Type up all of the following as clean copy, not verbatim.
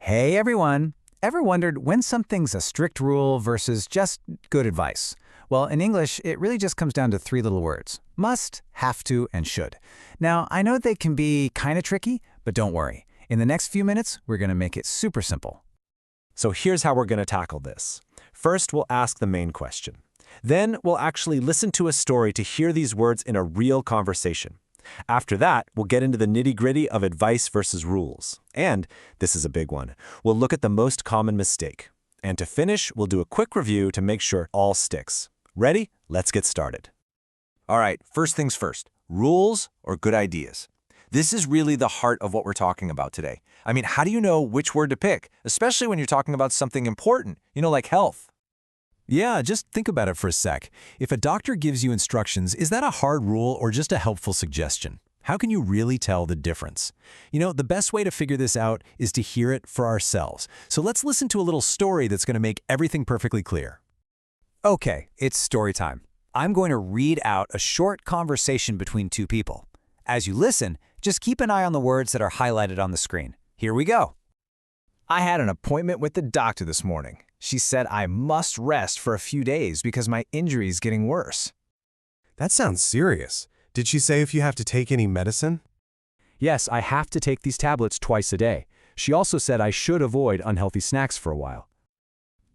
Hey everyone! Ever wondered when something's a strict rule versus just good advice? Well, in English, it really just comes down to three little words: must, have to, and should. Now, I know they can be kind of tricky, but don't worry. In the next few minutes, we're going to make it super simple. So here's how we're going to tackle this. First, we'll ask the main question. Then, we'll actually listen to a story to hear these words in a real conversation. After that, we'll get into the nitty-gritty of advice versus rules. And, this is a big one, we'll look at the most common mistake. And to finish, we'll do a quick review to make sure it all sticks. Ready? Let's get started. All right, first things first, rules or good ideas. This is really the heart of what we're talking about today. I mean, how do you know which word to pick, especially when you're talking about something important, like health? Yeah, just think about it for a sec. If a doctor gives you instructions, is that a hard rule or just a helpful suggestion? How can you really tell the difference? The best way to figure this out is to hear it for ourselves. So let's listen to a little story that's going to make everything perfectly clear. Okay, it's story time. I'm going to read out a short conversation between two people. As you listen, just keep an eye on the words that are highlighted on the screen. Here we go. I had an appointment with the doctor this morning. She said I must rest for a few days because my injury is getting worse. That sounds serious. Did she say if you have to take any medicine? Yes, I have to take these tablets twice a day. She also said I should avoid unhealthy snacks for a while.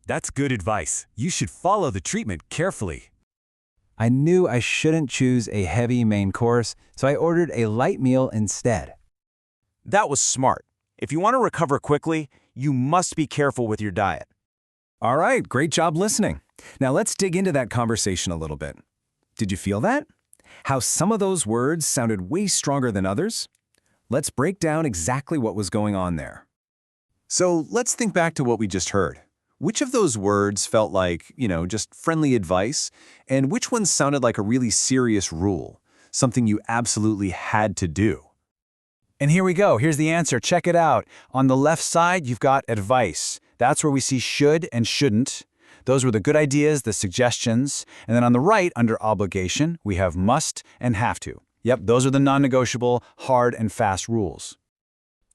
That's good advice. You should follow the treatment carefully. I knew I shouldn't choose a heavy main course, so I ordered a light meal instead. That was smart. If you want to recover quickly, you must be careful with your diet. All right, great job listening. Now let's dig into that conversation a little bit. Did you feel that? How some of those words sounded way stronger than others? Let's break down exactly what was going on there. So let's think back to what we just heard. Which of those words felt like, just friendly advice, and which ones sounded like a really serious rule, something you absolutely had to do? And here we go. Here's the answer. Check it out. On the left side, you've got advice. That's where we see should and shouldn't. Those were the good ideas, the suggestions. And then on the right, under obligation, we have must and have to. Yep, those are the non-negotiable, hard and fast rules.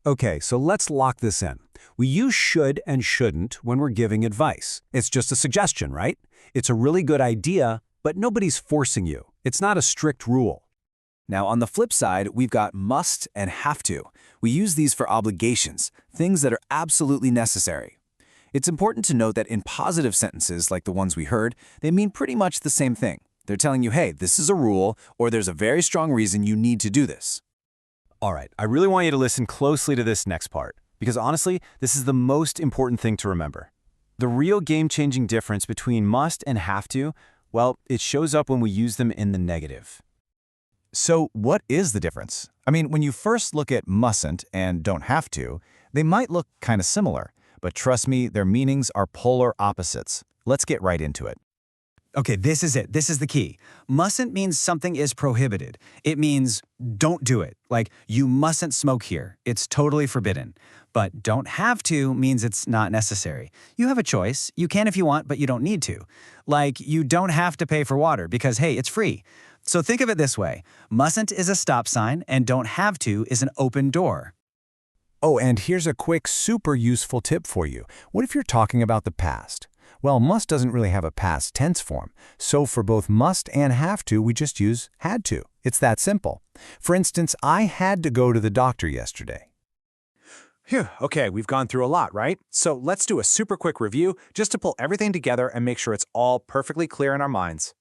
Okay, so let's lock this in. We use should and shouldn't when we're giving advice. It's just a suggestion, right? It's a really good idea, but nobody's forcing you. It's not a strict rule. Now, on the flip side, we've got must and have to. We use these for obligations, things that are absolutely necessary. It's important to note that in positive sentences like the ones we heard, they mean pretty much the same thing. They're telling you, hey, this is a rule, or there's a very strong reason you need to do this. All right, I really want you to listen closely to this next part, because honestly, this is the most important thing to remember. The real game-changing difference between must and have to, well, it shows up when we use them in the negative. So what is the difference? I mean, when you first look at mustn't and don't have to, they might look kind of similar, but trust me, their meanings are polar opposites. Let's get right into it. Okay, this is it. This is the key. Mustn't means something is prohibited. It means don't do it. Like, you mustn't smoke here. It's totally forbidden. But don't have to means it's not necessary. You have a choice. You can if you want, but you don't need to. Like, you don't have to pay for water because, hey, it's free. So think of it this way. Mustn't is a stop sign, and don't have to is an open door. Oh, and here's a quick, super useful tip for you. What if you're talking about the past? Well, must doesn't really have a past tense form, so for both must and have to, we just use had to. It's that simple. For instance, I had to go to the doctor yesterday. Phew, okay, we've gone through a lot, right? So let's do a super quick review just to pull everything together and make sure it's all perfectly clear in our minds.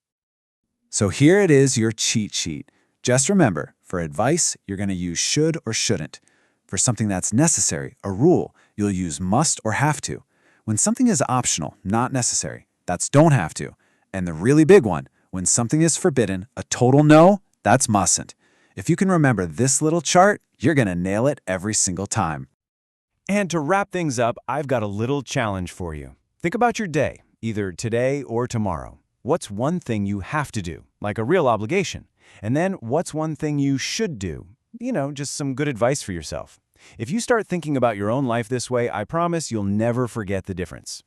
So here it is, your cheat sheet. Just remember, for advice, you're going to use should or shouldn't. For something that's necessary, a rule, you'll use must or have to. When something is optional, not necessary, that's don't have to. And the really big one, when something is forbidden, a total no, that's mustn't. If you can remember this little chart, you're going to nail it every single time. And to wrap things up, I've got a little challenge for you. Think about your day, either today or tomorrow. What's one thing you have to do, like a real obligation? And then what's one thing you should do? Just some good advice for yourself. If you start thinking about your own life this way, I promise you'll never forget the difference.